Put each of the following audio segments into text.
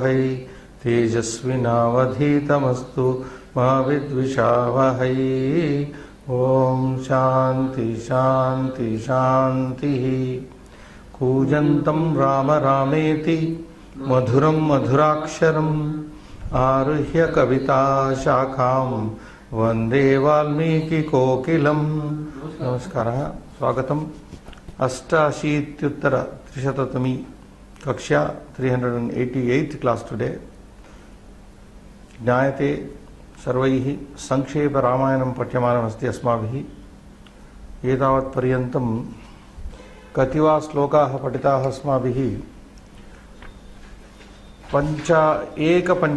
वै तेजस्विनावधीतमस्तु मा विद्विषावहै। ओम शांति शांति शांति। कूजन्तं राम रामेति मधुरं मधुराक्षरम् आरुह्य कविता शाखां वंदे वाल्मीकि कोकिलम्। नमस्कारः, स्वागतम्। 88-300 कक्षा 388 क्लास टुडे। ज्ञायते सर्वैः संक्षेप रामायणं पठ्यमानमस्ति अस्माभिः। एतावत्पर्यन्तं कति वा श्लोकाः पठिताः अस्माभिः? 51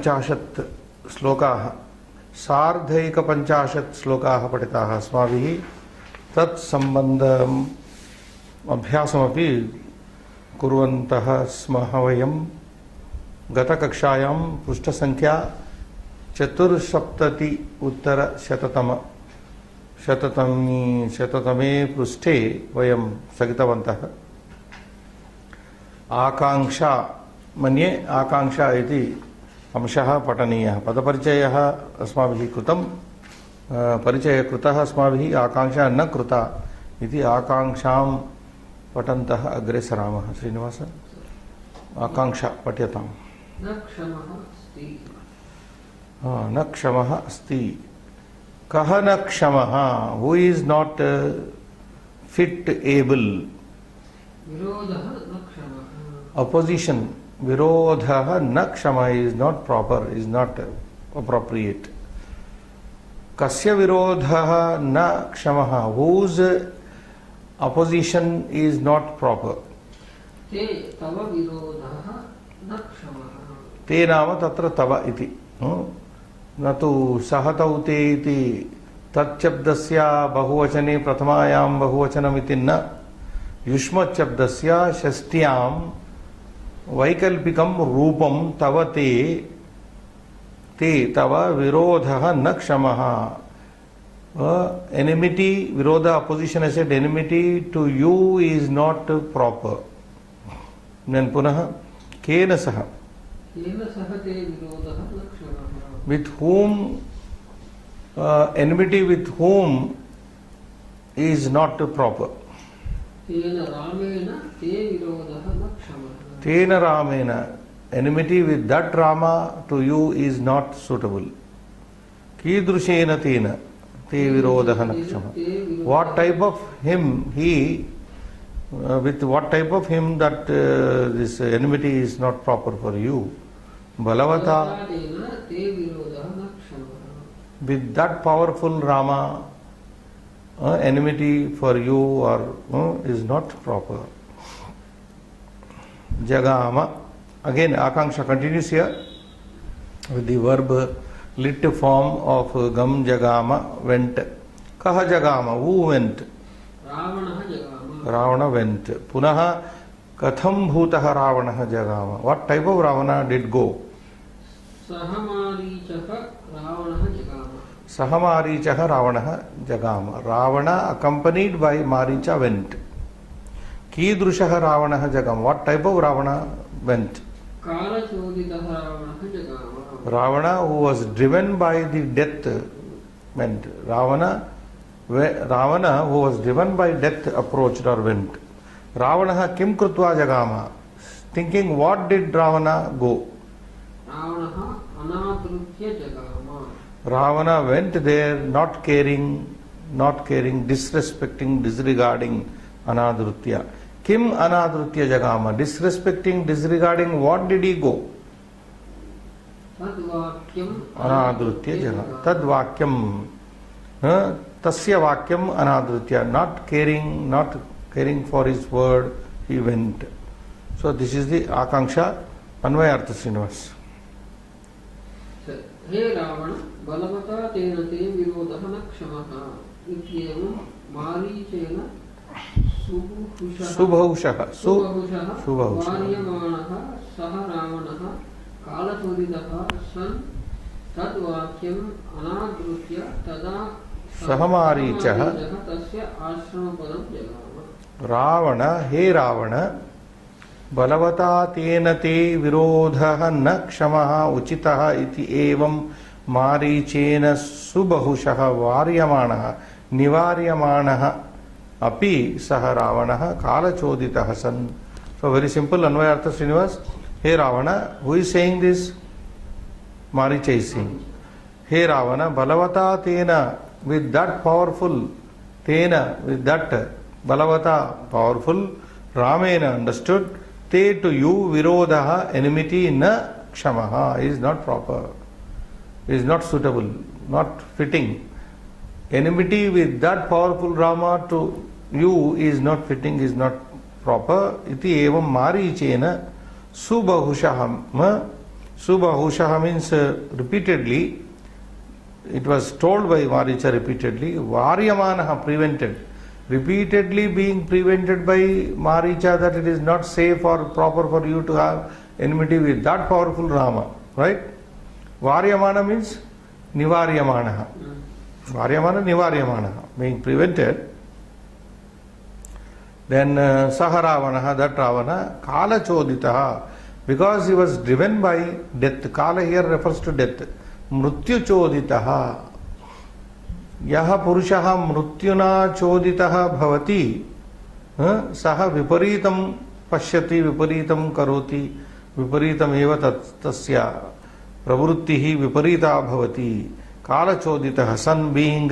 श्लोकाः, 150 श्लोकाः पठिताः अस्माभिः। तत्सम्बन्धम् अभ्यासमपि कुर्वन्तः स्मः वयं। गतकक्षायां पृष्ठसङ्ख्या 74-100 पृष्ठे वयं स्थगितवन्तः। आकांक्षा मन्ये आकांक्षा इति अंशः पठनीयः। पदपरिचयः अस्माभिः कृतं, परिचयः कृतः अस्माभिः, आकांक्षा न कृता इति आकांक्षां पठन्तः अग्रे सरामः। श्रीनिवास, आकांक्षा पठ्यताम्। न क्षमः अस्ति। कः न क्षमः? Who is not fit able? विरोधः न क्षमः। अपोजिशन, विरोधः न क्षमः is not proper, is not appropriate. कस्य विरोधः न क्षमः? Whose opposition is not proper. ते तव विरोधः न क्षमः। ते नाम तत्र तव इति, न तु सह तौ ते इति तच्छब्दस्य बहुवचने प्रथमायां बहुवचनमिति न, युष्मच्छब्दस्य षष्ट्यां वैकल्पिकं रूपं तव ते, ते तव विरोधः न क्षमः। Enmity, virodha, opposition, I said enmity to you is not proper. Then punah, kena saha. Kena saha te virodha lakshana. With whom, enmity with whom is not proper. Tena ramena te virodha lakshana. Tena ramena, enmity with that Rama to you is not suitable. Kidrushena tena. Te virodha na kshama. What type of him he, with what type of him that this enmity is not proper for you? Balavata, with that powerful Rama, enmity for you or is not proper. Jagama, again Akanksha continues here with the verb lit form of gam jagama, went. Kaha jagama, who went? Ravana jagama. Ravana went. Punaha katham bhutaha Ravana jagama. What type of Ravana did go? Sahamarichaha Ravana jagama. Sahamarichaha Ravana jagama. Ravana accompanied by Maricha went. Kidrushaha Ravana jagama. What type of Ravana went? Kala choditaha Ravana jagama. Ravana, who was driven by the death, went. Ravana, who was driven by death, approached or went. Ravana kim krutva jagama. Thinking, what did Ravana go? Ravana anadrutya jagama. Ravana went there not caring, disrespecting, disregarding anadrutya. Kim anadrutya jagama. Disrespecting, disregarding, what did he go? Anadrutya jaga. Tad vakyam. Tasya vakyam anadrutya. Not caring for his word, he went. So this is the Akanksha. Anvayartha Srinivas. He Ravana, Balavata tena te virodha na kshamaha. Ityevam Marichena Subhaushaha. Varyamanaha saha Ravanaha कालचोदितः सन् तद्वाक्यम् अनादृत्य तदा सहमारीचः तस्य आश्रमपदं जगाम। रावण, हे रावण, बलवता तेन ते विरोधः न क्षमः उचितः इति एवं मारीचेन सुबहुशः वार्यमाणः निवार्यमाणः अपि सह रावणः कालचोदितः सन्. So very simple Anvayartha Srinivas. Hey Ravana, who is saying this? Maricha is saying. Hey Ravana, balavata tena, with that powerful, tena, with that balavata, powerful, Ramena understood, te to you virodaha, enmity na kshamaha, is not proper, is not suitable, not fitting. Enmity with that powerful Rama to you is not fitting, is not proper. Iti evam marichena subahushaham. Subahushaha means repeatedly. It was told by Maricha repeatedly. Varyamanaha, prevented. Repeatedly being prevented by Maricha that it is not safe or proper for you to have enmity with that powerful Rama. Right? Varyamana means nivaryamanaha. Varyamana, nivaryamanaha. Being prevented. Then Saharavanaha, that Ravana, Kala Choditaha, because he was driven by death. Kala here refers to death. Mrutyu Choditaha. Yaha Purushaha Mrutyuna Choditaha Bhavati. Saha Viparitam Pashyati, Viparitam Karoti, Viparitam Eva Tasya. Pravrittihi Viparita Bhavati. Kala Choditaha, son being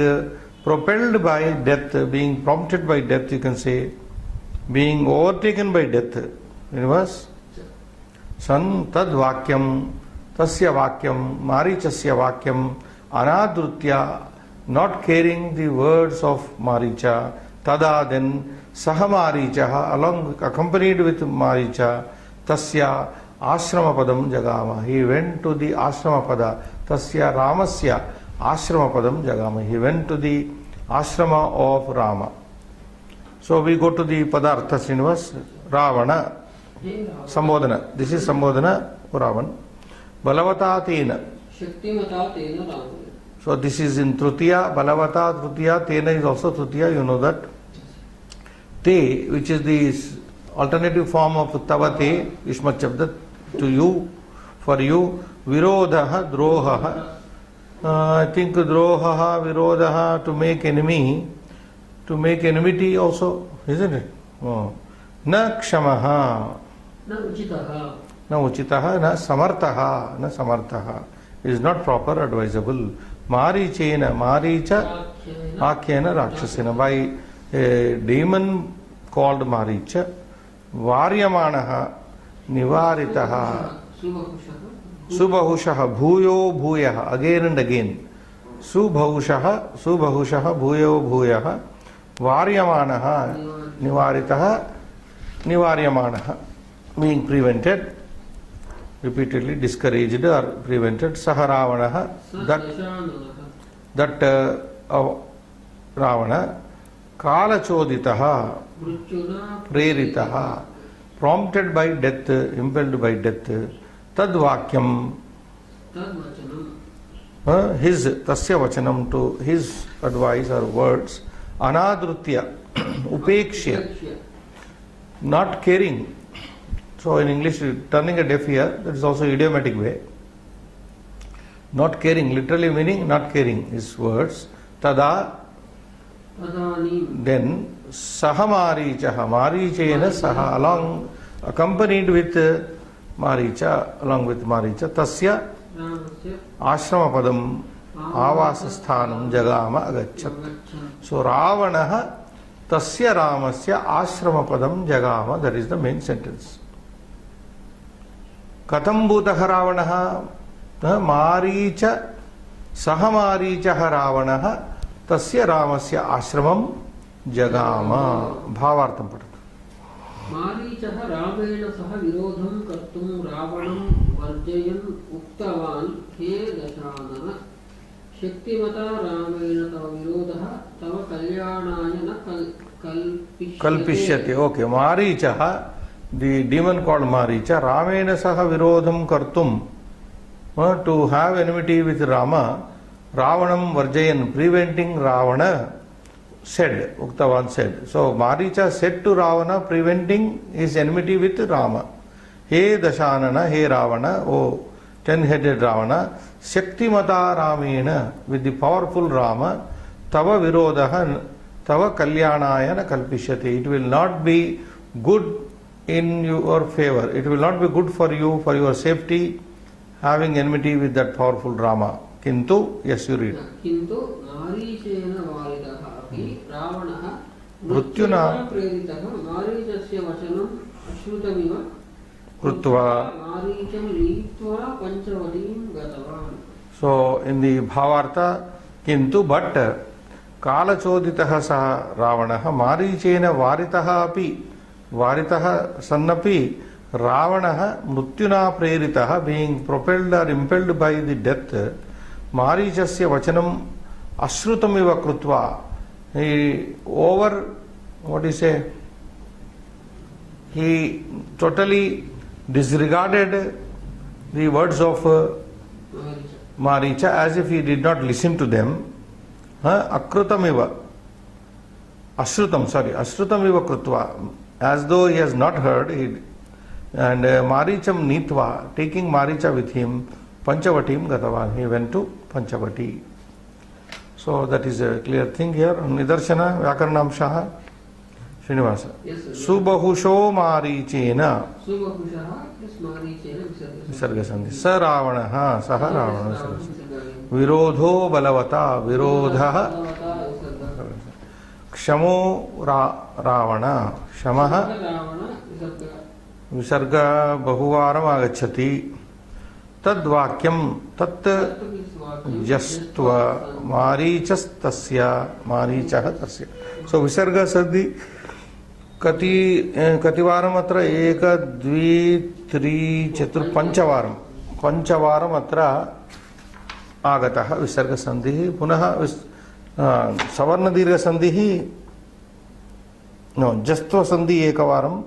propelled by death, being prompted by death, you can say, being overtaken by death. Universe? San tad vakyam, tasya vakyam, marichasya vakyam, anadrutya, not caring the words of Maricha, tada then saha marichaha, along accompanied with Maricha, tasya ashrama padam jagama. He went to the ashrama pada, tasya ramasya ashrama padam jagama. He went to the ashrama of Rama. So we go to the Padartha Srinivas. Ravana. Sambodhana. This is Sambodhana for Ravana. Balavata tena. Shaktimata tena Ravana. So this is in Trutiya. Balavata, Trutiya. Tena is also Trutiya. You know that. Te, which is the alternative form of Tavate, Ishmat Shabda, to you, for you. Virodha, Droha. I think Droha, Virodha, to make enemy. To make enmity also, isn't it? Oh. Na kshamaha. Na uchitaha. Na uchitaha, na samartaha. Na samartaha. Is not proper, advisable. Marichena, Maricha, Akyena Rakshasena. By a demon called Maricha. Varyamanaha, Nivaritaha. Subahushaha, Bhuyo Bhuyaha. Again and again. Subahushaha, Bhuyo Bhuyaha. Varyamanaha, Nivaritaha, Nivaryamanaha, being prevented, repeatedly discouraged or prevented. Saharavanaha, that Ravana, Kala Choditaha, Preritaha, prompted by death, impelled by death, Tad Vakyam, his Tasya Vachanam, to his advice or words, Anadrutya, Upekshya, not caring. So in English, turning a deaf ear, that is also idiomatic way. Not caring, literally meaning not caring, his words. Tada, then Saha Marichaha, Marichena Saha, along, accompanied with Maricha, along with Maricha, Tasya, Ashrama Padam, Avasasthanam Jagama Agachat. So Ravanaha Tasya Ramasya Ashrama Padam Jagama, that is the main sentence. Katam Bhutaha Ravanaha Maricha Saha Marichaha Ravanaha Tasya Ramasya Ashramam Jagama. Bhavartham Patatu. Marichaha Rameena Saha Virodham Kartum Ravanam Varjayan Uktavan He Dashanana Shaktimata Rameena Tava Virodha Tava Kalyanaya Na Kalpishyate. Okay. Marichaha, the demon called Maricha, Rameena Saha Virodham Kartum, to have enmity with Rama, Ravanam Varjayan, preventing Ravana, said, Uktavan said. So Maricha said to Ravana, preventing his enmity with Rama. He Dashanana, he Ravana, oh 10-headed Ravana, Shaktimata Ramena, with the powerful Rama, Tava Virodaha, Tava Kalyanayana Kalpishyate. It will not be good in your favor. It will not be good for you, for your safety, having enmity with that powerful Rama. Kintu, yes, you read. Kintu Maricena Varidaha api Ravanaha Mrutyuna Preritaha Maricasya Vachanam Ashrutamiva Krutva. Maricam Leetva Panchavatim Gatavan. So in the Bhavartha, Kintu, but Kalachoditaha Saha Ravanaha Maricena Varitaha api Varitaha Sannapi Ravanaha Mrutyuna Preritaha, being propelled or impelled by the death, Marichasya Vachanam Ashrutamiva Krutva. He what do you say? He totally disregarded the words of Maricha as if he did not listen to them. Akrutamiva. Ashrutamiva Krutva. As though he has not heard. And Maricham Nitva, taking Maricha with him, Panchavatim Gatavan. He went to Panchavati. So that is a clear thing here. Nidarshana Vyakaranamshaha Srinivasa. Yes, sir. Subahusho Marichena Subahushaha plus Maricena Visarga Sandhi. Sa Ravanaha Saha Ravana Virodho Balavata Virodhaha Kshamo Ravana Shamaha Visarga Bahuvaram Agachati Tadvakyam Tat Jastva Marichastasya Marichaha Tasya. So Visarga Sadi Kativaram atra Eka Dvi Tri Chatur Panchavaram Atra Agataha Visarga Sandhi Punaha Savarna Dirga Sandhi no Jastva Sandhi Ekavaram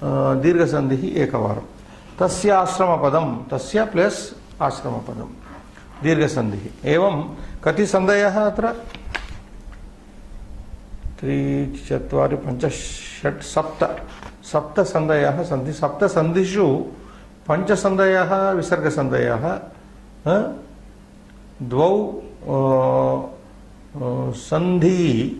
Dirga Sandhi Ekavaram Tasya Ashrama Padam Tasya plus Ashrama Padam Dirga Sandhi Evam Kati Sandayaha Atra 3, 4, 5, 6, 7 Sapta Sandayaha Sandhi Sapta Sandhishu Pancha Sandayaha Visarga Sandayaha Dvau Sandhi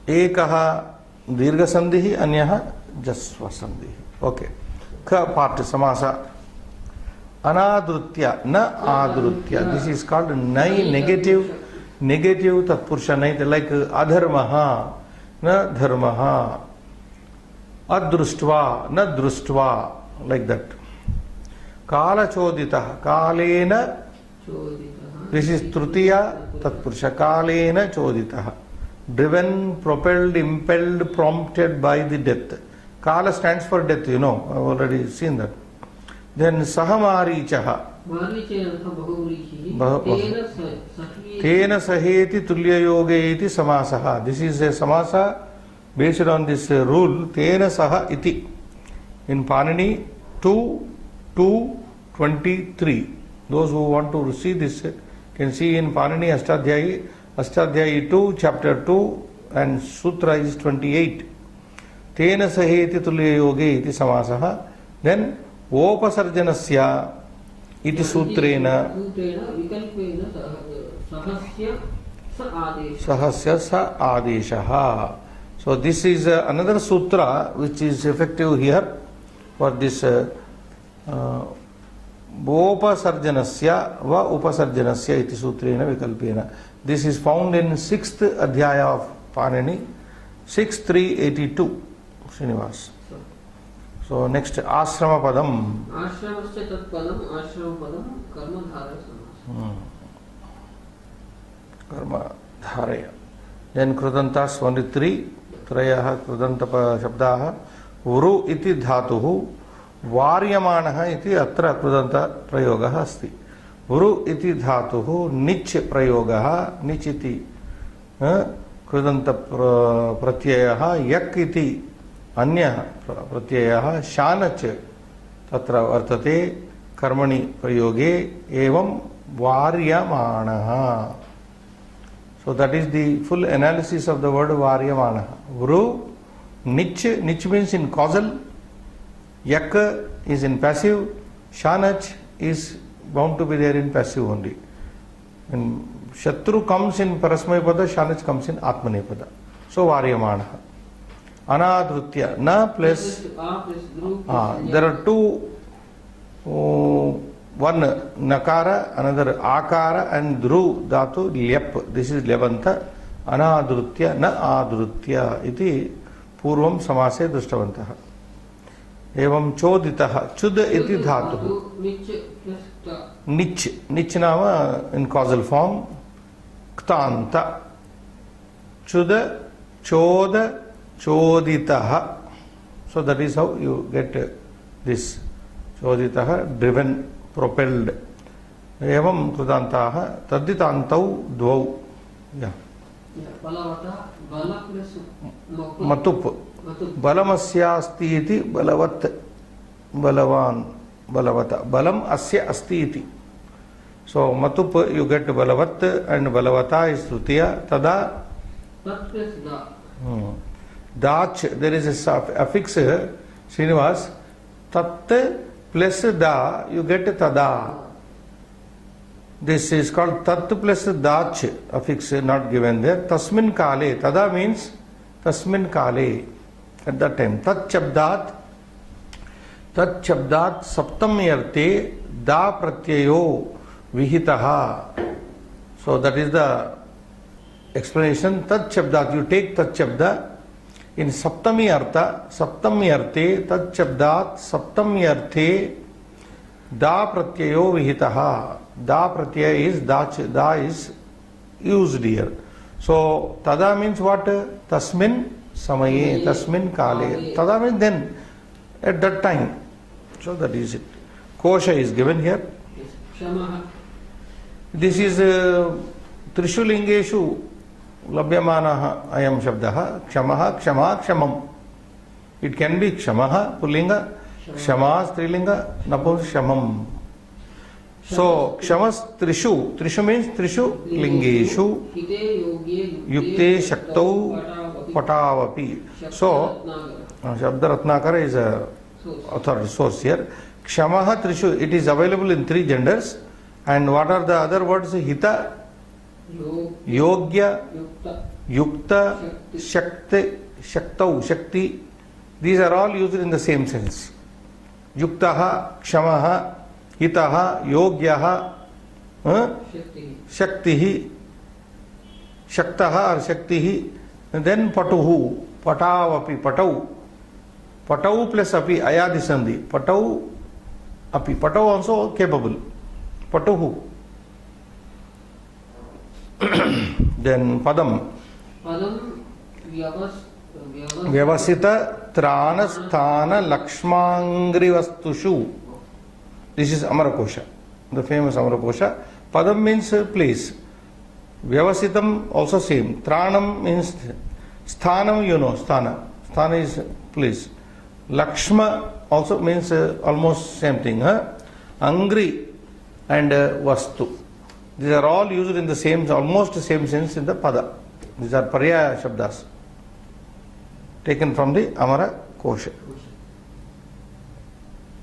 Ekaha Dirga Sandhi Anyaha Jasva Sandhi. Okay. Ka part Samasa Anadrutya Na Adrutya. This is called Nai negative Tatpurusha Nai, like Adharmaha Na Dharmaha Adrustva Na Drustva, like that. Kala Choditaha Kalena. This is Trutiya Tatpurusha. Kalena Choditaha. Driven, propelled, impelled, prompted by the death. Kala stands for death, you know. I have already seen that. Then Sahamarichaha. Tena Saheti Tulya Yoga iti Samasaha. This is a Samasa based on this rule. Tena Saha iti. In Panini 2:23. Those who want to see this can see in Panini Ashtadhyayi 2, chapter 2, and Sutra is 28. Tena Saheti Tulya Yoga iti Samasaha. Then Opasarjanasya iti Sutrena Sahasya Sa Adeshaha. So this is another sutra which is effective here for this Opasarjanasya va Upasarjanasya iti Sutrena Vikalpena. This is found in 6th Adhyaya of Panini, 6.382. Srinivas. So next Ashrama Padam. Ashramasya tat padam, ashrama padam, karma dharaya samasa. Karma dharaya. Then Krudantas 23, Trayaha Krudantapa Shabdaha, Uru iti dhatuhu, Varyamanaha iti atra Krudanta prayogaha asti. Uru iti dhatuhu, Nich prayogaha, Nich iti Krudanta pratyayaha, Yak iti Anya pratyayah Shanach tatra vartate karmani prayoge evam varyamanaha. So So that is the full analysis of the word varyamana. Vru, nich means in causal, yak is in passive, shanach is bound to be there in passive only. And shatru comes in parasmayapada, shanach comes in atmanepada. So varyamana. Anadrutya, na plus, there are two, one nakara, another akara, and dhru dhatu lyap. This is levanta. Anadrutya, na adrutya iti purvam samase drishtavantah. Evam choditah, chud iti dhatu. Nich nama in causal form. Ktanta. Chuda, choda, choditaha. So that is how you get this. Choditaha, driven, propelled. Evam krudantaha, taditantau dvau. Yeah. Balavata, bala plus Matup. Balamasyasti iti balavat. Balavan. Balavata. Balam asya asti iti. So matup you get balavat and balavata is trutiya. Tada. Tat plus da. Dach, there is a affix, Srinivas. Tat plus da, you get tada. This is called tat plus dach, affix not given there. Tasmin kale, tada means tasmin kale, at that time. Tat chabdat saptam yarte da pratyayo vihitaha. So that is the explanation. Tat chabdat, you take tat chabda. In saptami artha, saptami arte, tat chabdat, saptami arte, da pratyayo vihitaha. Da pratyaya is, da is used here. So, tada means what? Tasmin samaye, tasmin kale. Tada means then, at that time. So, that is it. Kosha is given here. This is Trishu Lingeshu. Labhyamanaha ayam shabdaha, kshamaha, kshama, kshamam. It can be kshamaha, pullinga, kshama, strilinga, napus, shamam. So, kshamas trishu. Trishu means trishu lingeshu. Yukte shaktau patavapi. So, Shabda Ratnakara is a authority source here. Kshamaha trishu, it is available in three genders. And what are the other words? Hita, Yogya, Yukta, Shakti, Shaktau, Shakti. These are all used in the same sense. Yuktaha, Kshamaha, Hitaha, Yogyaha, Shaktihi, Shaktaha or Shaktihi, and then Patuhu, Patavapi, Patau. Patau plus api, ayadi sandhi. Patau, api. Patau also capable. Patuhu. Then Padam. Padam Vyavasita Tranasthana Lakshmangri Vastushu. This is Amarakosha, the famous Amarakosha. Padam means place. Vyavasitam also same. Tranam means sthanam, you know, sthana. Sthana is place. Lakshma also means almost same thing. Angri and Vastu. These are all used in the same, almost the same sense in the Pada. These are Paryaya Shabdas, taken from the Amara Kosha.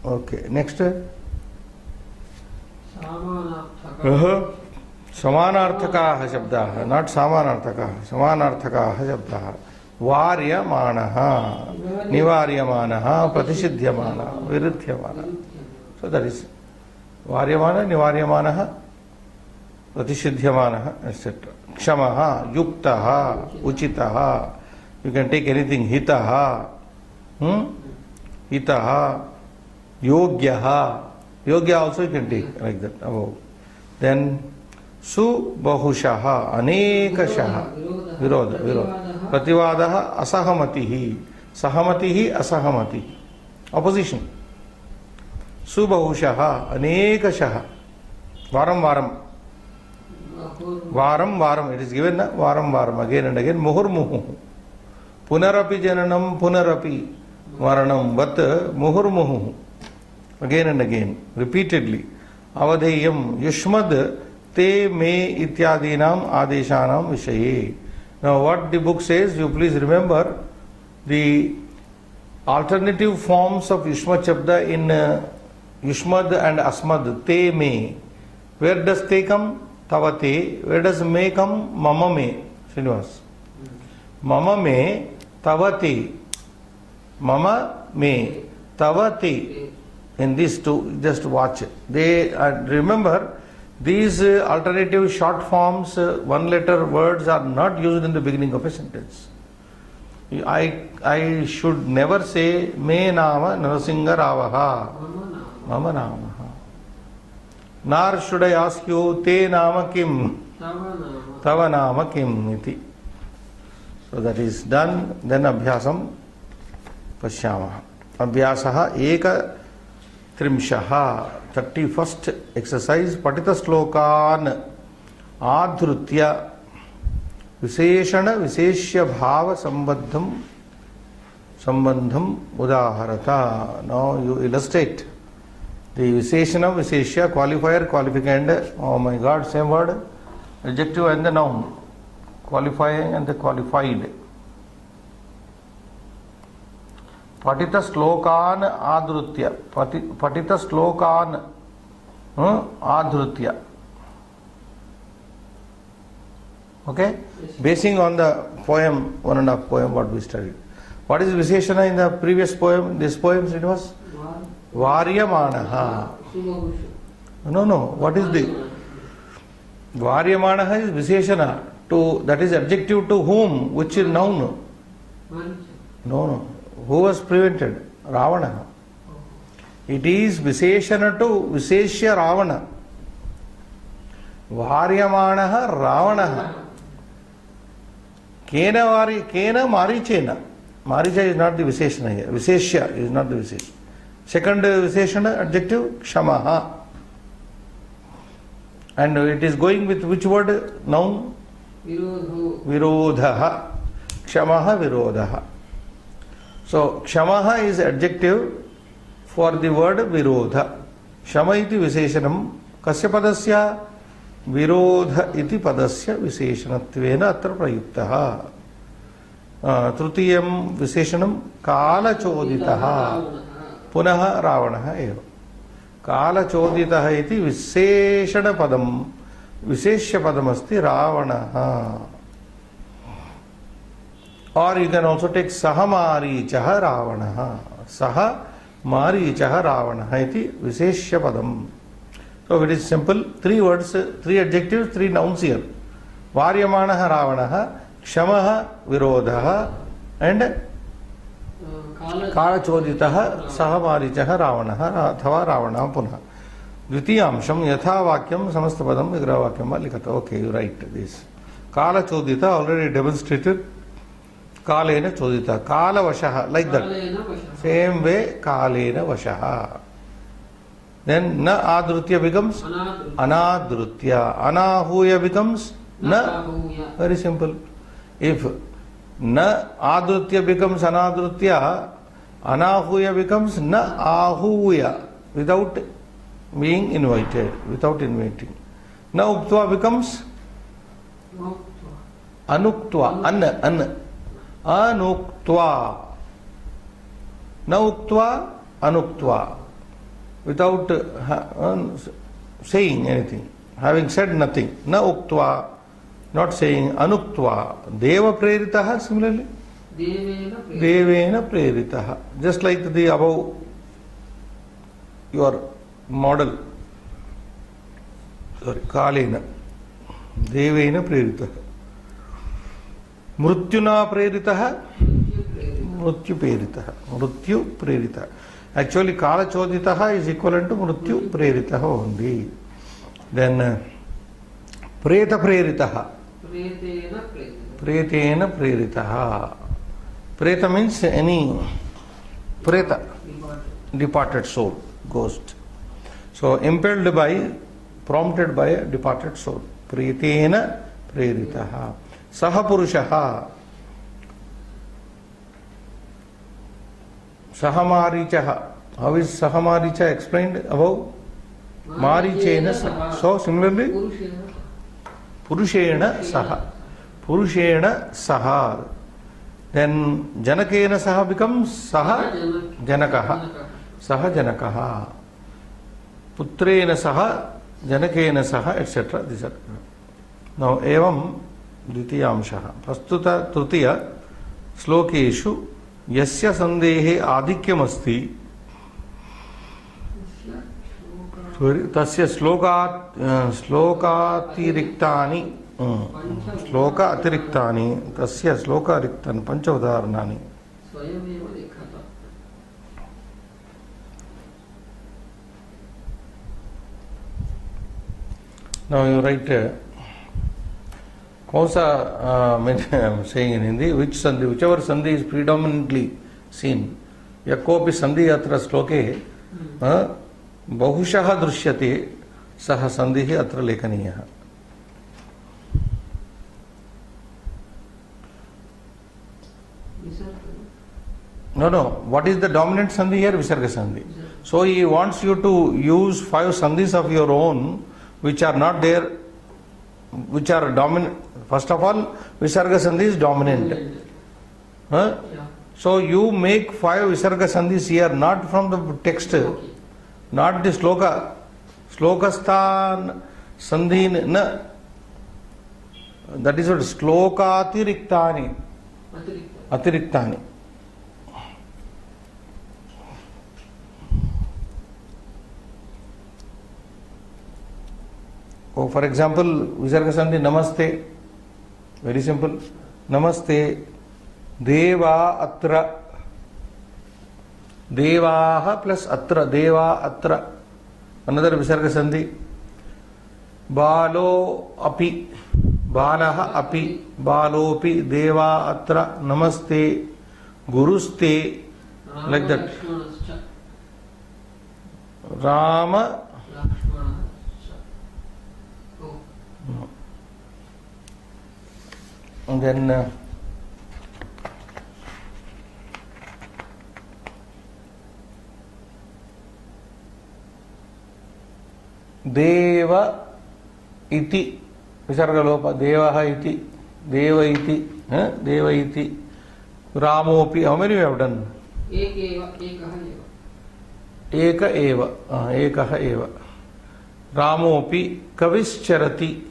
Okay, next. Samanarthakaha Shabdaha, not Samanarthakaha, Samanarthakaha Shabdaha. Varyamanaha, Nivaryamanaha, Pratishidhyamana, Viruddhyamana. So that is Varyamana, Nivaryamanaha, Pratishidhyamana, etc. Kshamaha, Yuktaha, Uchitaha. You can take anything. Hitaha, Hitaha, Yogyaha. Yogya also you can take like that above. Then Su Bahushaha, Anekashaha. Viroda, Viroda. Prativadaha, Asahamatihi. Sahamatihi, Asahamatihi. Opposition. Su Bahushaha, Anekashaha. Varam Varam. Varam Varam. It is given na? Varam Varam. Again and again. Muhurmuhu. Punarapi Jananam Punarapi Varanam. But Muhurmuhu. Again and again. Repeatedly. Avadeyam Yushmad te, me ityadinam adeshanam vishaye. Now what the book says, you please remember the alternative forms of Yushmad Shabda in Yushmad and Asmad, te, me. Where does te come? Tavate. Where does me come? Mama me. Srinivas. Mama me, tavate. Mama me, tavate. In these two, just watch. They remember these alternative short forms, one letter words are not used in the beginning of a sentence. I should never say me nama Narasingha Ravaha, mama namaha. Nor should I ask you te nama kim, tava nama kim iti. So that is done. Then abhyasam pashyamaha. Abhyasaha eka trimshaha. 31st exercise. Patita slokan adhrutya visheshana visheshya bhava sambandham udaharata. Now you illustrate the visheshana visheshya, qualifier, qualificand. Oh my God, same word. Adjective and the noun. Qualifying and the qualified. Patita slokan adhrutya. Patita slokan adhrutya. Okay? Basing on the poem, 1.5 poem what we studied. What is Visheshana in the previous poem? This poem it was? Varyamanaha. No. What is the? Varyamanaha is Visheshana. To, that is adjective to whom? Which is noun? No. Who was prevented? Ravana. It is Visheshana to Visheshya Ravana. Varyamanaha Ravanaha. Kena Marichena. Maricha is not the Visheshana here. Visheshya is not the Visheshana. Second Visheshana adjective Kshamaha. And it is going with which word? Noun? Virodhaha. Kshamaha Virodhaha. So Kshamaha is adjective for the word Virodha. Kshama iti Visheshanam. Kasya padasya? Virodha iti padasya Visheshanatvena atra prayuktaha. Trutiyam Visheshanam Kala choditaha. Punaha Ravanaha eva. Kala choditaha iti Visheshana padam. Visheshya padamasti Ravanaha. Or you can also take Sahamarichaha Ravanaha. Saha Marichaha Ravanaha iti Visheshya padam. So it is simple. 3 words, 3 adjectives, 3 nouns here. Varyamanaha Ravanaha, Kshamaha Virodhaha, and Kala choditaha Sahamarichaha Ravanaha Athava Ravanaha Punha. Dvitiyamsham yatha vakyam samastapadam vigraha vakyam likata. Okay, you write this. Kala chodita already demonstrated. Kalena chodita. Kala vashaha, like that. Same way, Kalena vashaha. Then na adhrutya becomes anadhrutya. Anahuya becomes na. Very simple. If na adhrutya becomes anadhrutya, anahuya becomes na ahuya, without being invited, without inviting. Na uktva becomes anuktva, anuktva. Na uktva, anuktva, without saying anything, having said nothing. Na uktva, not saying. Anuktva. Deva preritaha, similarly. Devena preritaha. Just like the above, your model. Sorry, Kalena. Devena preritaha. Mrutyuna preritaha. Mrutyu preritaha. Mrutyu preritaha. Actually, Kala choditaha is equivalent to Mrutyu preritaha only. Then Preta preritaha. Pretena preritaha. Preta means any Preta, departed soul, ghost. So impelled by, prompted by a departed soul. Pretena preritaha. Saha purushaha. Sahamarichaha. How is Sahamaricha explained above? Marichena Saha. So similarly, Purushena Saha. Purushena Saha. Then Janakena Saha becomes Saha Janakaha. Saha Janakaha. Putrena Saha Janakena Saha, etc. These are. Now, Evam Dvitiyamshaha. Prastuta Trutiya Slokeshu Yasya Sandehe Adhikyam Asti. Tasya Slokatiriktani. Sloka Atiriktani. Tasya Sloka Riktani. Pancha Udaharanani. Now you write, Kausa, I am saying in Hindi, whichever sandhi is predominantly seen. Yakopi sandhi atra sloke, bahushaha drushyate, saha sandhihi atra lekaniyaha. No. What is the dominant sandhi here? Visarga sandhi. So he wants you to use 5 sandhis of your own, which are not there, which are dominant. First of all, Visarga Sandhi is dominant. Huh? Yeah. So you make 5 Visarga Sandhis here, not from the text, not the sloka. Slokastan Sandhin na. That is what Slokatiriktani. Atiriktani. Oh, for example, Visarga Sandhi Namaste. Very simple. Namaste. Deva atra. Devaha plus atra. Deva atra. Another Visarga Sandhi. Balo api. Balaha api. Balopi. Deva atra. Namaste. Guruste. Like that. Rama. And then Deva iti Visarga lopa Devaha iti Deva iti Deva iti Ramopi. How many we have done? Eka eva Ekaha eva Ramopi Kavischarati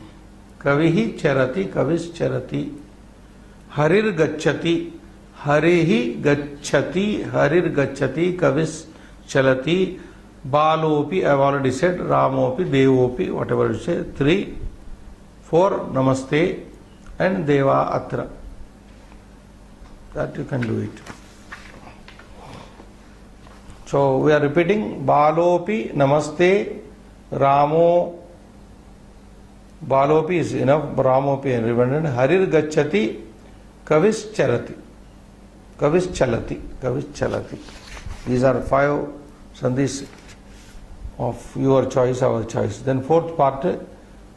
Kavihi charati Kavischarati Harir gacchati Harihi gacchati Harir gacchati Kavis chalati Balopi, I have already said, Ramopi, Devopi, whatever you say. 3, 4, Namaste and Deva Atra. That you can do it. So we are repeating Balopi, Namaste, Ramo. Balopi is enough, Ramopi and redundant. Harir gacchati, Kavis charati. Kavis chalati. Kavis chalati. These are 5 sandhis of your choice, our choice. Then 4th part,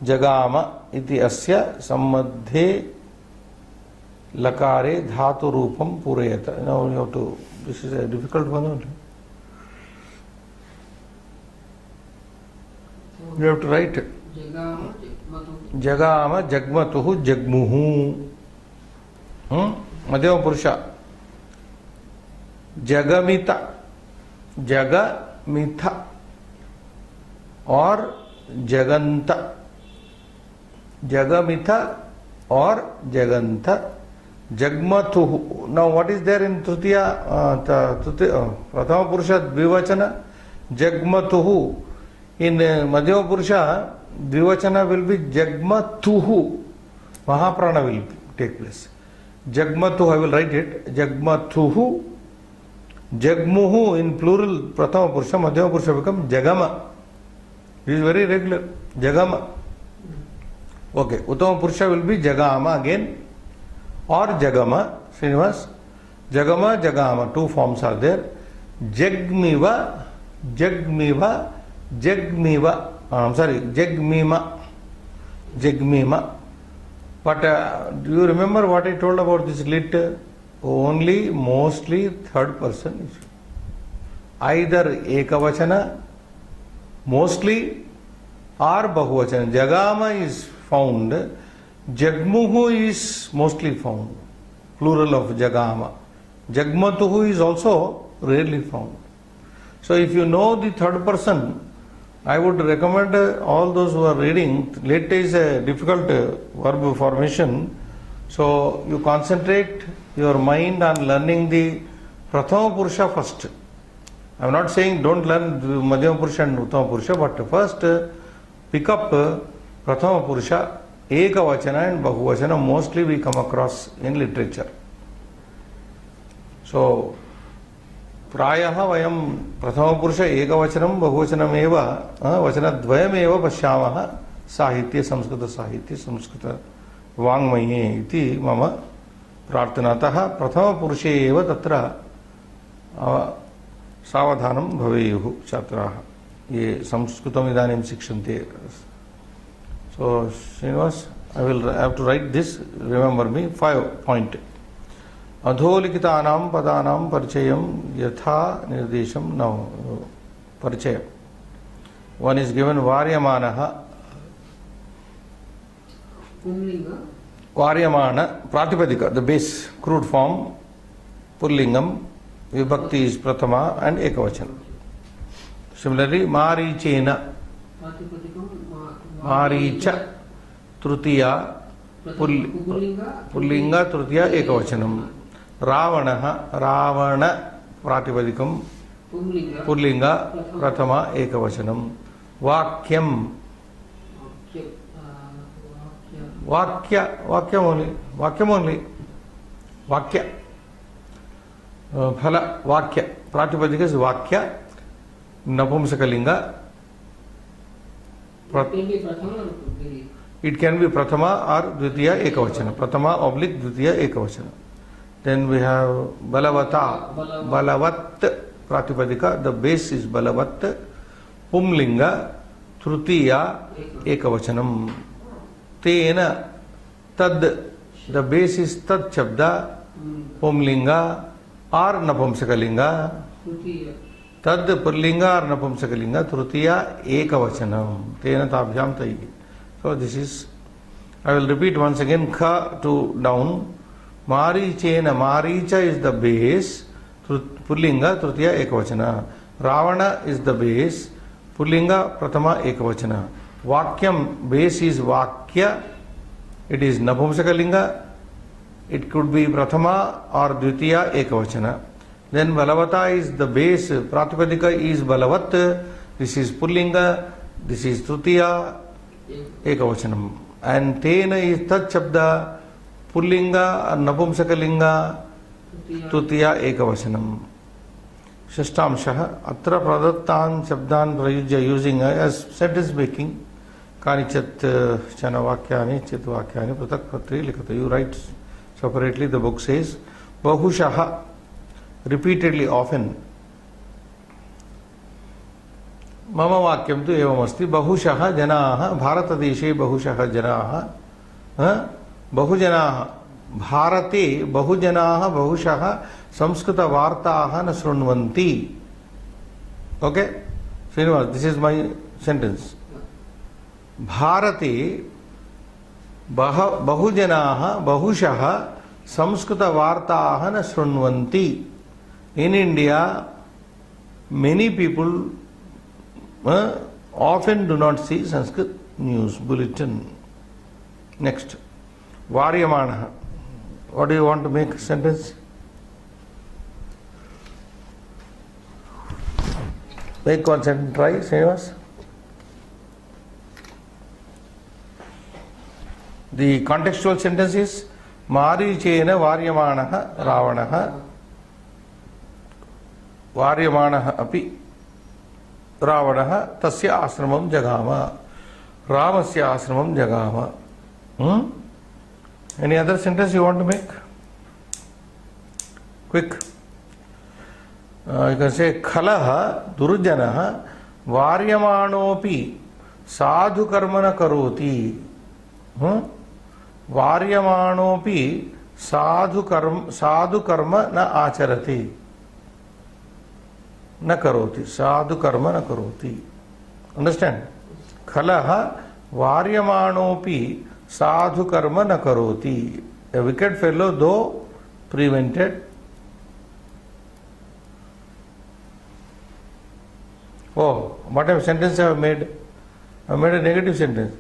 Jagama iti asya sammadhe lakare dhatu rupam purayata. Now you have to, this is a difficult one only. You have to write Jagama jagmatuhu jagmuhu. Madhyama Purusha. Jagamita. Jagamitha. Or Jaganta. Jagamitha or Jaganta. Jagmatuhu. Now what is there in Trutiya? Prathama Purusha Dvivachana. Jagmatuhu. In Madhyama Purusha, Dvivachana will be Jagmatuhu. Mahaprana will take place. Jagmatuhu, I will write it. Jagmatuhu. Jagmuhu in plural, Prathama Purusha, Madhyama Purusha becomes Jagama. This is very regular. Jagama. Okay. Uttama Purusha will be Jagama again. Or Jagama. Srinivas. Jagama, Jagama. 2 forms are there. Jagmiva. Jagmiva. Jagmiva. I'm sorry. Jagmima. Jagmima. But do you remember what I told about this lit? Only, mostly, 3rd person. Either Ekavachana, mostly or Bahuvachana. Jagama is found, Jagmuhu is mostly found, plural of Jagama. Jagmatuhu is also rarely found. So if you know the third person, I would recommend all those who are reading, late is a difficult verb formation, so you concentrate your mind on learning the Prathama Purusha first. I am not saying don't learn Madhyama Purusha and Uttama Purusha, but first pick up Prathama Purusha, Ekavachana and Bahuvachana, mostly we come across in literature. So, प्रायः वयं प्रथमपुरुष एकवचनं बहुवचनमेव वचनद्वयमेव पश्यामः साहित्ये संस्कृतसाहित्ये संस्कृतवाङ्मये इति मम प्रार्थना। अतः प्रथमपुरुषे एव तत्र सावधानं भवेयुः छात्राः ये संस्कृतम् इदानीं शिक्षन्ते। सो Srinivas, I will have to write this, remember me, 5 point. अधोलिखितानां पदानां परिचयं यथा निर्देशं न परिचय. One is given वार्यमानः, वार्यमान प्रातिपदिका, the base crude form, पुल्लिंगम, vibhakti is prathama and ekavachana. Similarly, मारीचेन, Marich तृतीया पुल्लिंगा तृतीया एकवचनम. रावणः, रावण प्रातिपदिकम पुल्लिंगा प्रथमा एकवचनम. वाक्यम, वाक्यम ओनली वाक्य. फल वाक्य प्रातिपदिक इज वाक्य, नपुंसकलिंग. It can be prathama or dvitiya ekavachana. Prathama oblique dvitiya ekavachana. Then we have balavata, balavat pratipadika. The base is balavat. Pumlinga, trutiya ekavachanam. Tena, tad. The base is tad chabda. Pumlinga or napumsakalinga. Tad purlinga or napumsakalinga. Trutiya ekavachanam. Tena tabhyam tai. So this is, I will repeat once again, kha to down. Marichena, maricha is the base, pullinga trutiya ekavachana. Ravana is the base, pullinga prathama ekavachana. Vakyam, base is vakya, it is napumsakalinga, it could be prathama or dvitiya ekavachana. Then balavata is the base, pratipadika is balavat, this is pullinga, this is trutiya ekavachanam. And tena is tat shabda, pullinga napumsakalinga trutiya ekavachanam. Shashtamshaha atra pradattan shabdan prayujya, using as sentence making. Kanichat chana vakyani chit vakyani pratak patri likata. You write separately. The book says bahushaha, repeatedly, often. मम वाक्यं तु एवमस्ति. बहुशः जनाः भारतदेशे, बहुशः जनाः, बहुजनाः भारते, बहुजनाः बहुशः संस्कृतवार्ताः न शृण्वन्ति. Okay Srinivas, this is my sentence. भारते बहुजनाः बहुशः संस्कृतवार्ताः न शृण्वन्ति. In India, many people often do not see Sanskrit news bulletin. Next, Varyamana. What do you want to make a sentence? Make one sentence, try, Srinivas. The contextual sentence is Marichena Varyamanaha Ravanaha Varyamanaha api Ravanaha tasya asramam jagama. Ramasya asramam jagama. Any other sentence you want to make? Quick. You can say Khalaha Durjanaha Varyamanopi Sadhu Karmana Karoti. Varyamanopi Sadhu Karma na acharati. Na karoti. Sadhu karma na karoti. Understand? खलः वार्यमाणोपि साधु कर्म न करोति. A wicked fellow, though prevented. Oh, what a sentence I have made? I have made a negative sentence.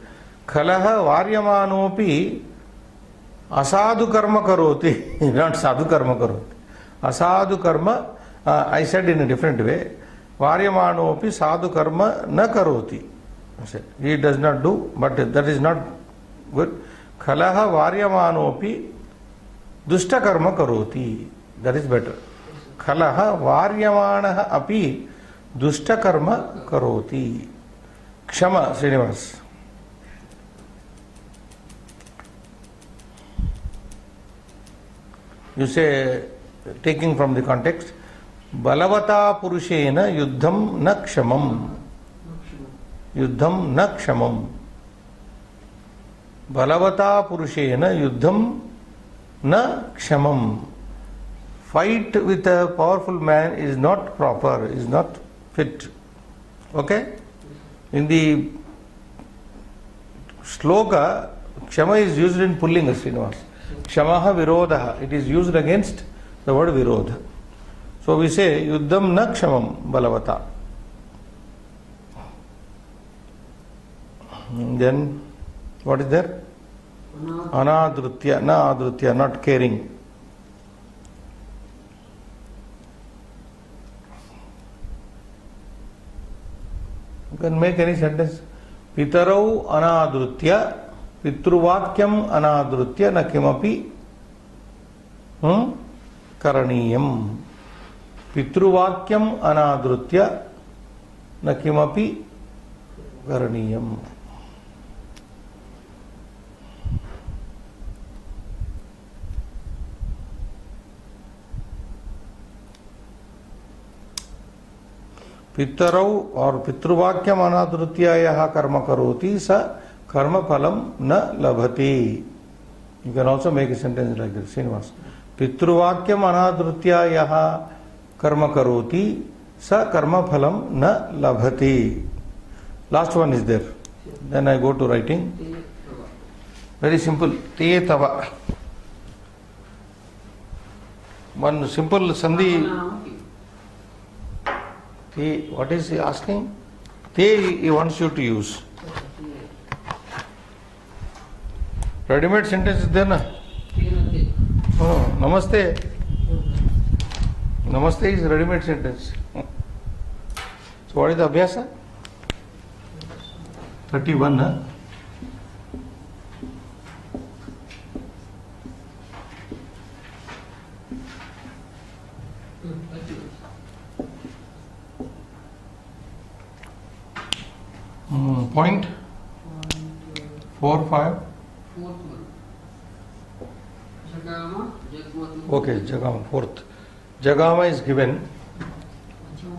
Khalaha varyamanopi asadu karma karoti. Not sadhu karma karoti. Asadu karma, I said in a different way. Varyamanopi sadhu karma na karoti. I said, he does not do, but that is not good. Khalaha varyamanopi dushta karma karoti. That is better. Khalaha varyamanaha api dushta karma karoti. Kshama, Srinivas. You say, taking from the context, balavata purushena yuddham na kshamam. Yuddham na kshamam. Balavata purushena yuddham na kshamam. Fight with a powerful man is not proper, is not fit. Okay? In the sloka, kshama is used in pullinga, Srinivas. Kshamaha virodha. It is used against the word virodha. So we say, yuddham na kshamam balavata. Then, what is there? Anadrutya, na adrutya, not caring. You can make any sentence. Pitarau anadrutya, pitruvakyam anadrutya na kimapi karaniyam. Pitruvakyam anadrutya na kimapi karaniyam. पितरौ और पितृवाक्यम अनादृत्या यह कर्म करोति स कर्म फलम न लभते. You can also make a sentence like this, Srinivas. पितृवाक्यम अनादृत्या यह कर्म करोति स कर्म फलम न लभते. Last one is there. Then I go to writing. Very simple. Te tava. One simple sandhi. What is he asking? Te he wants you to use. Ready-made sentence is there, na? Oh, namaste. Namaste is ready-made sentence. So what is the abhyasa? 31, huh? Point 4-5. Okay, Jagama, fourth. Jagama is given.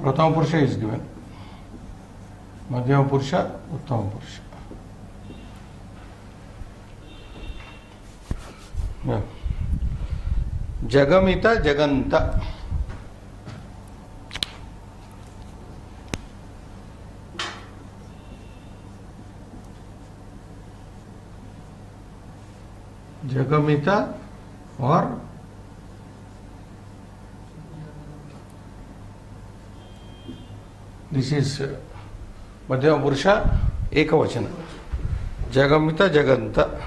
Prathama Purusha is given. Madhyama Purusha, Uttama Purusha. Yeah. Jagamita Jaganta. Jagamita or this is Madhyama Purusha Ekavachana. Jagamita Jaganta.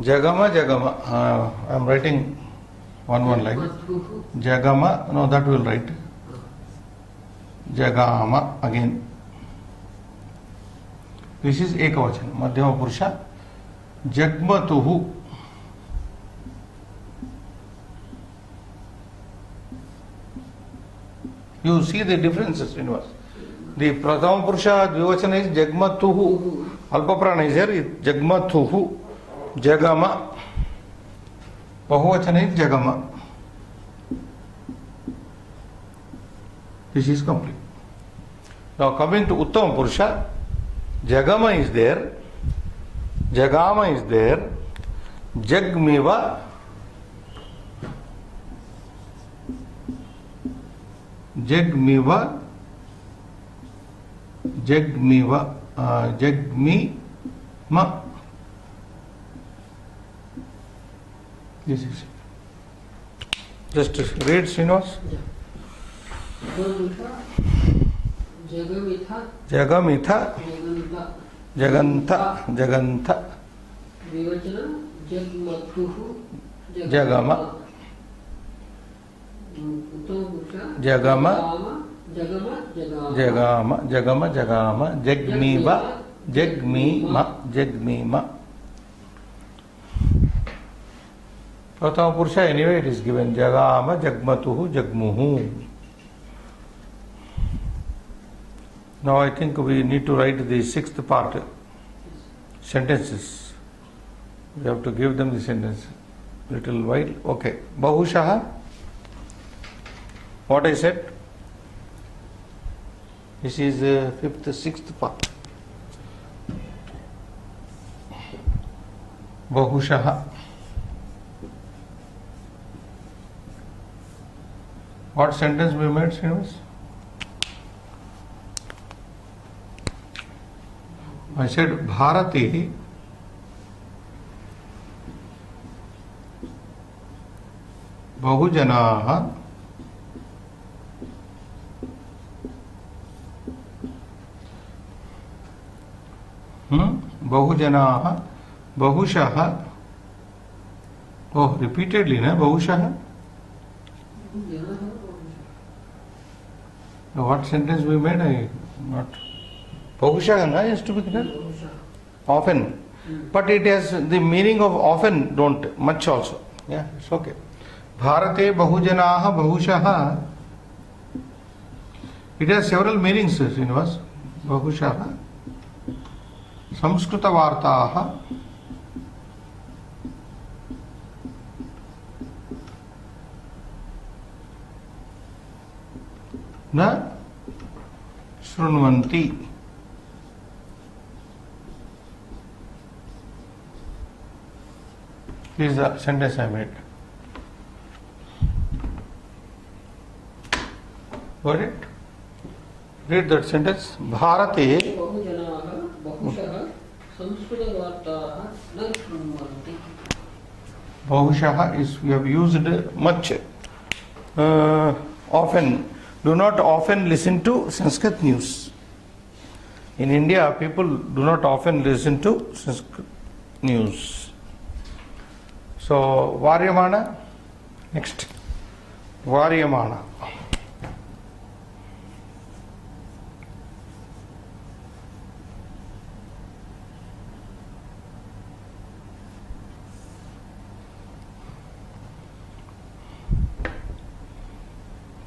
Jagama Jagama. I am writing one like Jagama. No, that will write. Jagama again. This is Ekavachana. Madhyama Purusha. Jagmatuhu. You see the differences, Srinivas. The Prathama Purusha Dvivachana is Jagmatuhu. Alpaprana is here, Jagmatuhu. Jagama. Bahuvachana is Jagama. This is complete. Now coming to Uttama Purusha, Jagama is there. Jagama is there. Jagmiva. Jagmiva. Jagmiva. जग्मीम. This is it. Just read, Srinivas. जगमिथा Jagamitha, जगन्ता Jagantha, Jagantha, विवचन जगमतुः जगम, उत्तम पुरुष जगम, जगम Jagama, Jagama, Jagama, Jagmiba, Jagmima, Jagmima. Prathama Purusha, anyway, it is given Jagama, Jagmatuhu, Jagmuhu. Now I think we need to write the sixth part, sentences. We have to give them the sentence. Little while. Okay. Bahushaha. What I said? This is fifth, sixth part. Bahushaha. What sentence we made, Srinivas? I said Bharati Bahujanaha Bahujanaha Bahushaha. Oh, repeatedly, na? Bahushaha. What sentence we made? I not. Bahushaha na is to be there. Often. But it has the meaning of often, don't much also. Yeah, it's okay. Bharate Bahujanaha Bahushaha. It has several meanings, Srinivas. Bahushaha. Samskrita Vartaha. Na Shrunvanti. This is the sentence I made. Got it? Read that sentence. Bharate बहुजनाः बहुशः संस्कृतवार्ताः न शृण्वन्ति. Bahushaha is we have used much. Often. Do not often listen to Sanskrit news. In India, people do not often listen to Sanskrit news. So, Varyamana. Next. Varyamana.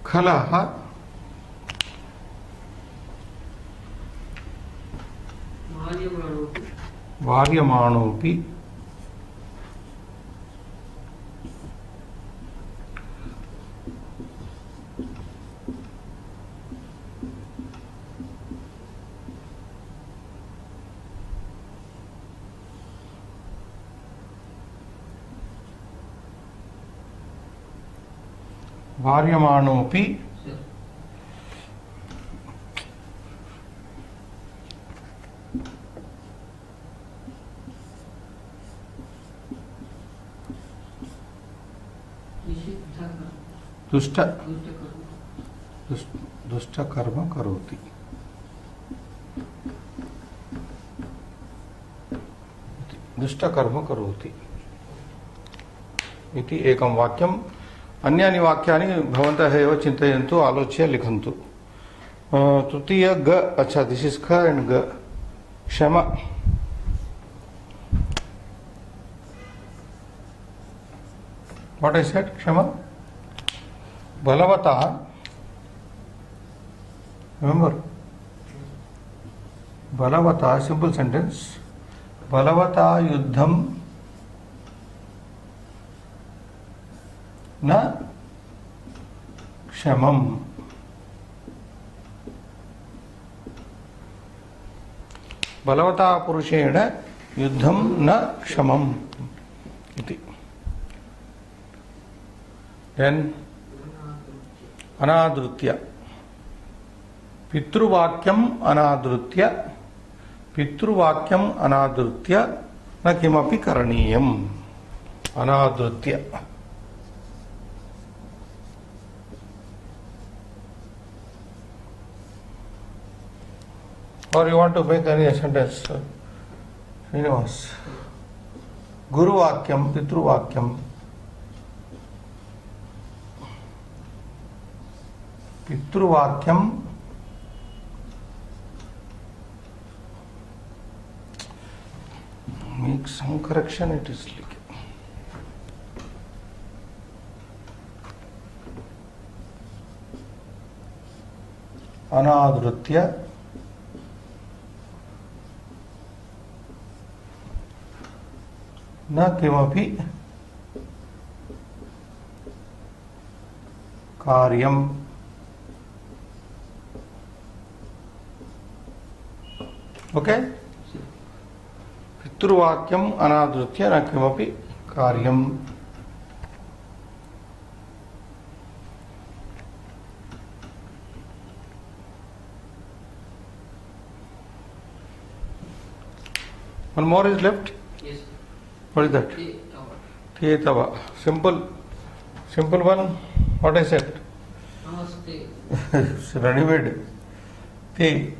Khalaha. Varyamanopi. Varyamanopi. दुष्ट कर्म करोति. दुष्ट कर्म करोति इति एकं वाक्यम्. अन्यानि वाक्यानि भवन्तः एव चिन्तयन्तु, आलोच्य लिखन्तु. तृतीय ग. अच्छा, दिस इज ख एंड ग. क्षमा. What I said? क्षमा. बलवता. रिमेंबर, बलवता, सिंपल सेंटेंस. बलवता युद्धम न क्षमम. बलवता पुरुषेण युद्धम न क्षमम इति. देन अनादृत्य. पितृवाक्यम अनादृत्य पितृवाक्यम अनादृत्य न किमपि करणीयम. अनादृत्य. Or you want to make any sentence? Srinivas. Guruvakyam, Pitruvakyam. Pitruvakyam. Make some correction, it is like. Anadrutya. न किमपि कार्यम. ओके. पितृवाक्यम अनादृत्य न किमपि कार्यम. One more is left. Yes. What is that? Te tava. Simple one. What I said? Namaste. It's ready-made. Te.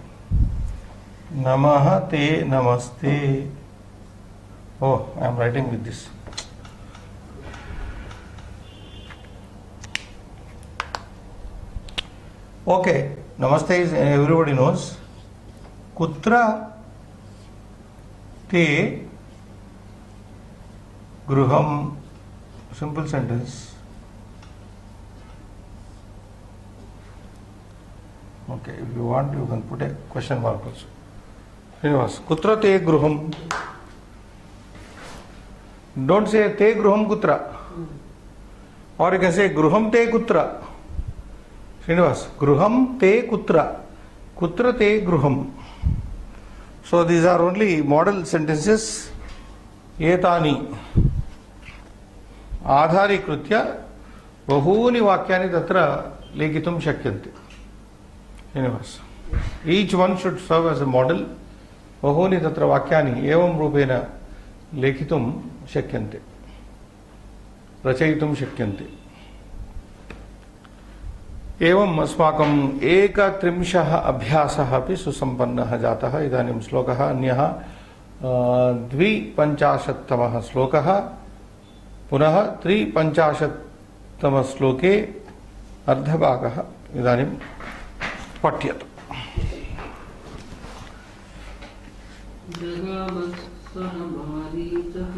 Namaha te namaste. Oh, I am writing with this. Okay. Namaste is everybody knows. Kutra te gruham. Simple sentence. Okay, if you want, you can put a question mark also. Srinivas, kutra te gruham? Don't say te gruham kutra. Or you can say gruham te kutra. Srinivas, gruham te kutra. Kutra te gruham. So these are only model sentences. एतानि आधारीकृत्य बहूनि वाक्यानि तत्र लेखितुं शक्यन्ते. Srinivas. Each one should serve as a model. बहूनि तत्र वाक्यानि एवं रूपेण लेखितुं शक्यन्ते, रचयितुं शक्यन्ते. एवम् अस्माकं 31 अभ्यासः अपि सुसम्पन्नः जातः. इदानीं श्लोकः अन्यः 52तमः श्लोकः. पुनः 53तम श्लोके अर्धभागः इदानीं पठ्यते. जगामस्सः मारीचः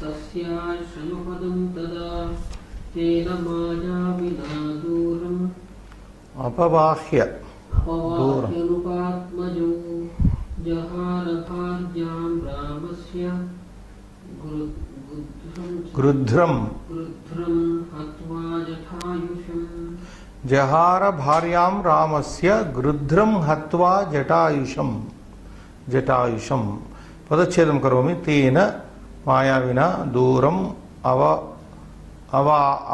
तस्याश्रमपदं तदा तेन मायाविना दूरम् अपवाह्य अपवाह्यनुपात्मजो जहारभार्यां रामस्य गृध्रम् हत्वा जटायुषम्. जहार भार्यां रामस्य गृध्रं हत्वा जटायुषम्. जटायुषम्. पदच्छेदं करोमि. तेन मायाविना दूरम्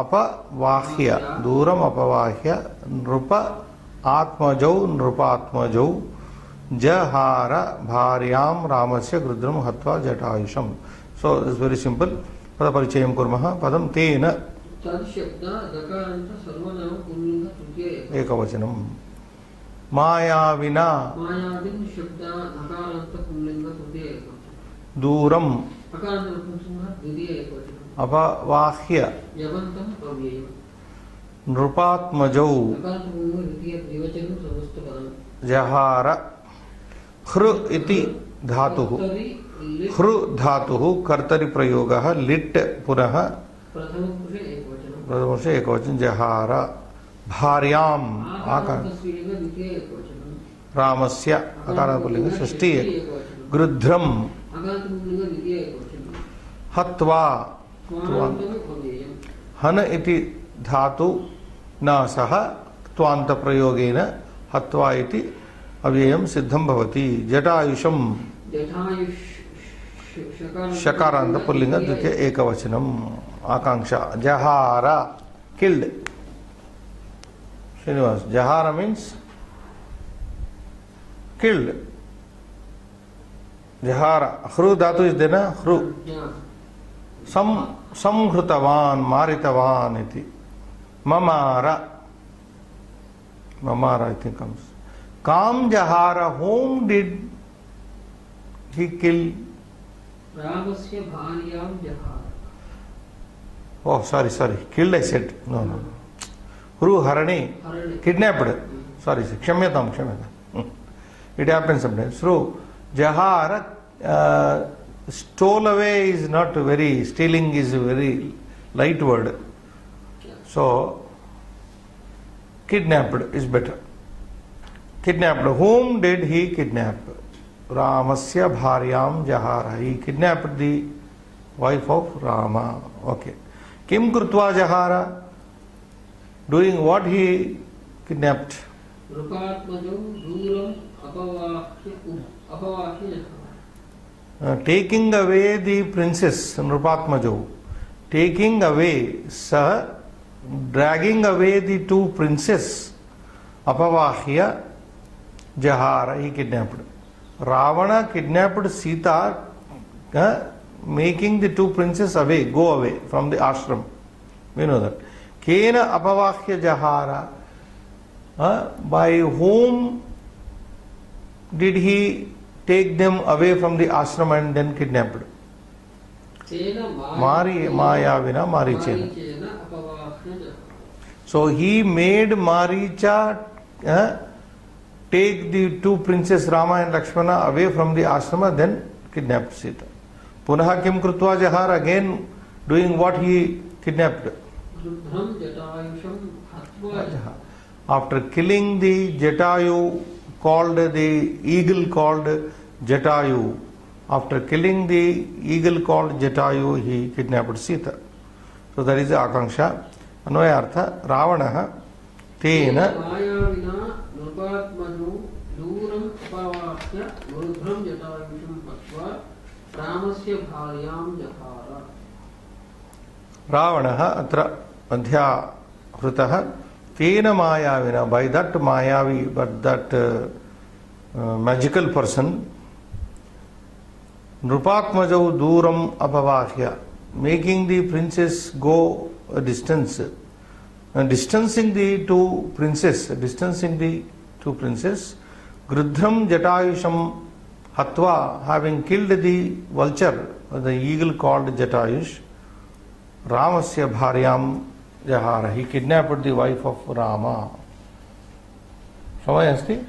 अपवाह्य दूरम् अपवाह्य नृप आत्मजौ नृपात्मजौ जहार भार्यां रामस्य गृध्रं हत्वा जटायुषम्. So it's very simple. पदपरिचयं कुर्मः. पदं तेन एकवचनं. मायाविना दूरम् अपवाह्य नृपात्मजौ जहार. हृ इति धातुः. हृ धातुः कर्तरि प्रयोगः. लिट् पुनः प्रथमपुरुषे एकवचनं. जहार भार्याम् रामस्य अकारान्तपुल्लिङ्गे षष्ठी. गृध्रम् हत्वा. हन इति धातु न सह त्वान्तप्रयोगेन हत्वा इति अव्ययं सिद्धं भवति. जटायुषम् शकारान्त पुल्लिंग द्वितीय एकवचनम्. आकांक्षा. जहार killed. Srinivas, jahara means killed. Jahara. Hru dhatu is there, na? Hru. Yeah. Samhrutavan, maritavan iti. Mamara. Mamara, I think comes. Kam Jahara, whom did he kill? Ramasya bharyam jahara. Oh, sorry. Killed, I said. No. Hru Harani. Kidnapped. Sorry, Kshamyatam. It happens sometimes. So, Jahara, stole away is not very, stealing is a very light word. So, kidnapped is better. Kidnapped. Whom did he kidnap? Ramasya bharyam Jahara. He kidnapped the wife of Rama. Okay. Kim krutva Jahara? Doing what he kidnapped? Nrupatmajam duram apavahya jahara. Taking away the princess Nrupatmajau. Taking away, sir, dragging away the two princes Apavahya Jahara, he kidnapped. Ravana kidnapped Sita, making the two princes away, go away from the ashram. We know that. Kena Apavahya Jahara, by whom did he take them away from the ashram and then kidnapped? Mayavina Marichena. So he made Maricha take the two princes Rama and Lakshmana away from the ashrama, then kidnapped Sita. Punaha Kim Krutva Jahar, again doing what he kidnapped. After killing the Jatayu, called the eagle called Jatayu. After killing the eagle called Jatayu, he kidnapped Sita. So that is the Akanksha. Anvayartha, Ravanaha, Tena. Mayavina Nrupatmaju duram apavahya murudhram jatayusham patva ramasya bharyam jahara. Ravanaha, atra adhya hrutaha, Tena Mayavina, by that Mayavi, but that magical person, Nrupatmajau duram apavahya, making the princess go a distance, distancing the two princes, Grudhram Jatayusham Hatva, having killed the vulture, the eagle called Jatayush, Ramasya bharyam Jahara, he kidnapped the wife of Rama. Samaya asti?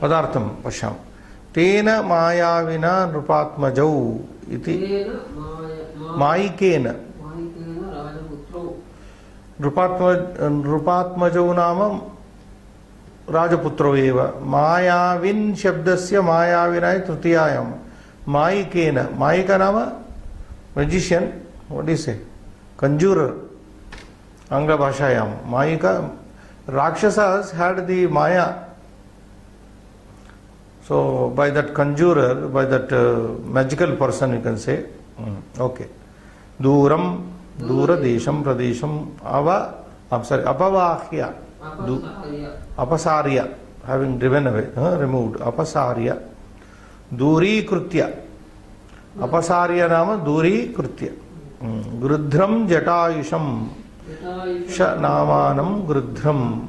Padartham Pasham. Tena Mayavina Nrupatmajau iti Maikena. Nrupatmajau nama Rajaputro eva. Mayavin Shabdasya Mayavinai Trutiyayam. Maikena. Maika nama magician. What do you say? Conjurer. Angla Bhashayam. Maika. Rakshasas had the Maya. So by that conjurer, by that magical person, you can say, okay. Duram, Dura Desham Pradesham, Apavahya, Apasarya, having driven away, removed, Apasarya, Duri Krutya, Apasarya Nama, Duri Krutya, Grudhram Jatayusham, Shanamanam Grudhram,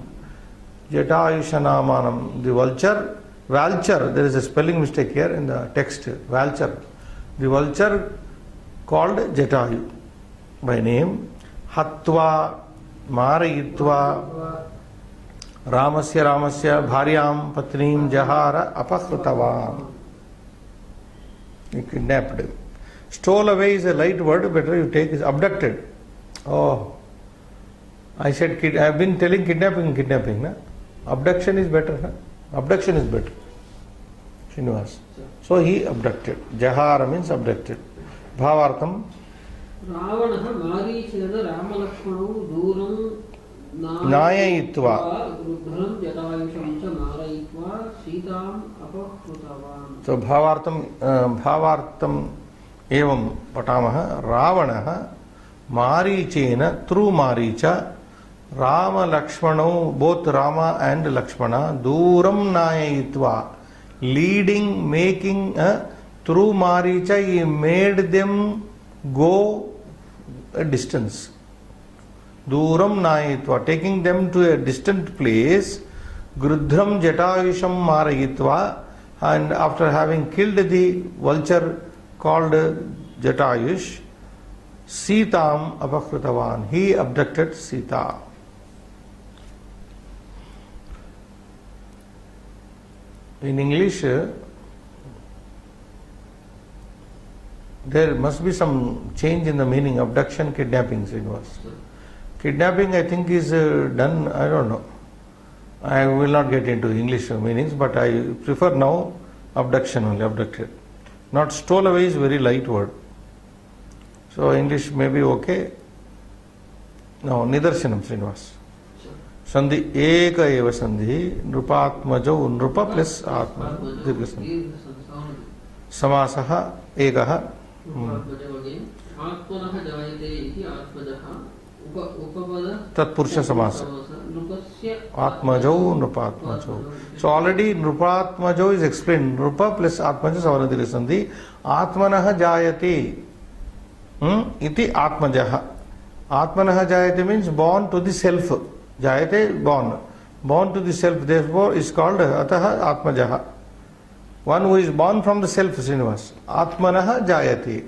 Jatayusha Namanam, the vulture. Vulture, there is a spelling mistake here in the text. Vulture. The vulture called Jatayu by name. Hatva, Marayitva, Ramasya, Bharyam, Patnim, Jahara, Apakrutavan. He kidnapped him. Stole away is a light word, better you take is abducted. Oh, I said, I have been telling kidnapping. Na? Abduction is better. Na? Abduction is better. Srinivas. So he abducted. Jahara means abducted. Bhavartham. Ravanaha Marichena Ramalakshmanu duram Nayayitva. Grudhram jatayusham cha marayitva Sitam apakrutavan. So Bhavartham evam patamaha. Ravanaha Marichena through Maricha Rama Lakshmanu, both Rama and Lakshmana, Duram Nayayitva, leading, making, through Maricha, he made them go a distance. Duram Nayitva, taking them to a distant place. Grudram Jatayusham Marayitva, and after having killed the vulture called Jatayush, Sitam Apakritavan, he abducted Sita. In English, there must be some change in the meaning. Abduction, kidnapping, Srinivas. Kidnapping, I think, is done, I don't know. I will not get into English meanings, but I prefer now abduction only, abducted. Not stole away is very light word. So English may be okay. No, Nidarshanam, Srinivas. Sandhi, eka eva sandhi, nrupatmajau, nrupa plus atma, dirgha sandhi. Samasaha, ekaha. Tatpurusha samasa. Atmajau, nrupatmajau. So already nrupatmajau is explained. Nrupa plus atmaja savanadiri sandhi. Atmanaha jayate. Iti atmajaha. Atmanaha jayate means born to the self. Jayate, born. Born to the self, therefore is called ataha atmajaha. One who is born from the self, Srinivas. Atmanaha jayate.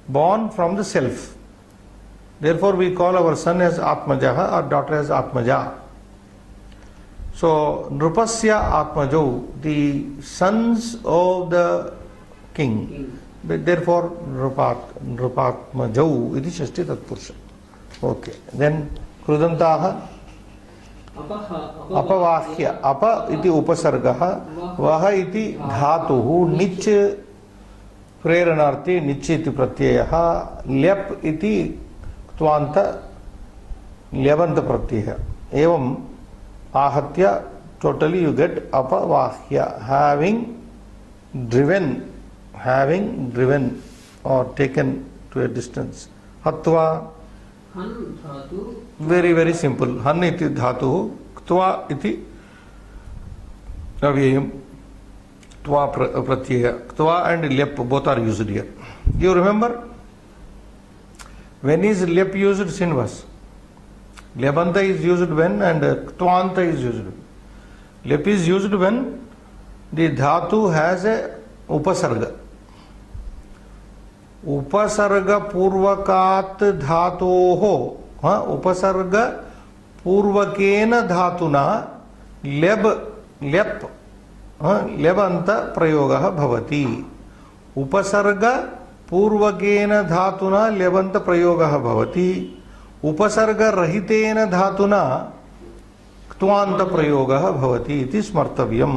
Born from the self. Therefore we call our son as Atmajaha, our daughter as Atmaja. So, Nrupasya Atmajau, the sons of the king. Therefore, Nrupatmajau, iti Shashti Tatpurusha. Okay. Then, Krudantaha. Apavahya. Apa iti upasargaha. Vaha iti dhatuhu. Nich preranarthi. Nich iti pratyayaha. Lyap iti Tvanta Lyavanta pratyaya. Evam Ahatya, totally you get Apavahya, having driven or taken to a distance. Hatva, very very simple. Han iti dhatu, Ktva iti avyayam, Tva pratyaya. Ktva and Lyap both are used here. You remember? When is Lyap used, Srinivas? Lyabanta is used when and Tvanta is used. Lyap is used when the dhatu has a upasarga. Upasarga purvakat dhatoho. Upasarga purvakena dhatuna lyap lyabanta prayogaha bhavati. Upasarga पूर्वकेन धातुना ल्यबंत प्रयोगः भवति. उपसर्ग रहितेन धातुना क्त्वान्त प्रयोगः भवति इति स्मर्तव्यम्.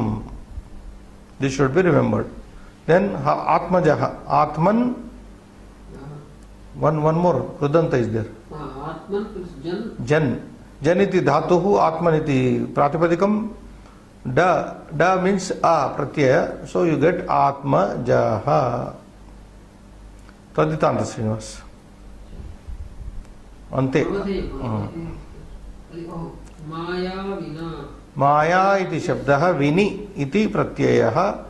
This should be remembered. Then Atmajaha, Atman. One more. Krudanta is there. Atman plus Jan. Jan iti dhatuhu, Atman iti pratipadikam. Da means a pratyaya. So you get Atmajaha. Taditanta Srinivas. Ante. Maya vina. Maya iti shabdaha vini iti pratyayaha.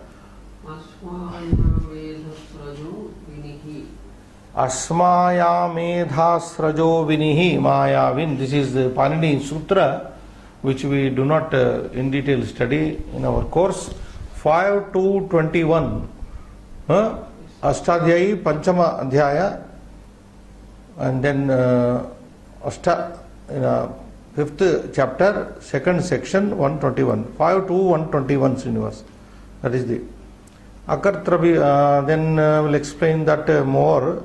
Asmayamedhasrajo vinihi. Maya vin. This is the Panini Sutra, which we do not in detail study in our course. 5 to 21. Ashtadhyayi Panchama Adhyaya, and then fifth chapter, second section, 121. 5 to 121, Srinivas. That is the Akartrabi. Then we'll explain that more.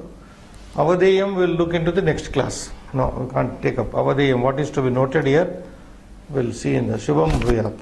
Avadeyam we'll look into the next class. No, we can't take up Avadeyam. What is to be noted here, we'll see in the Shubham Bhuyat.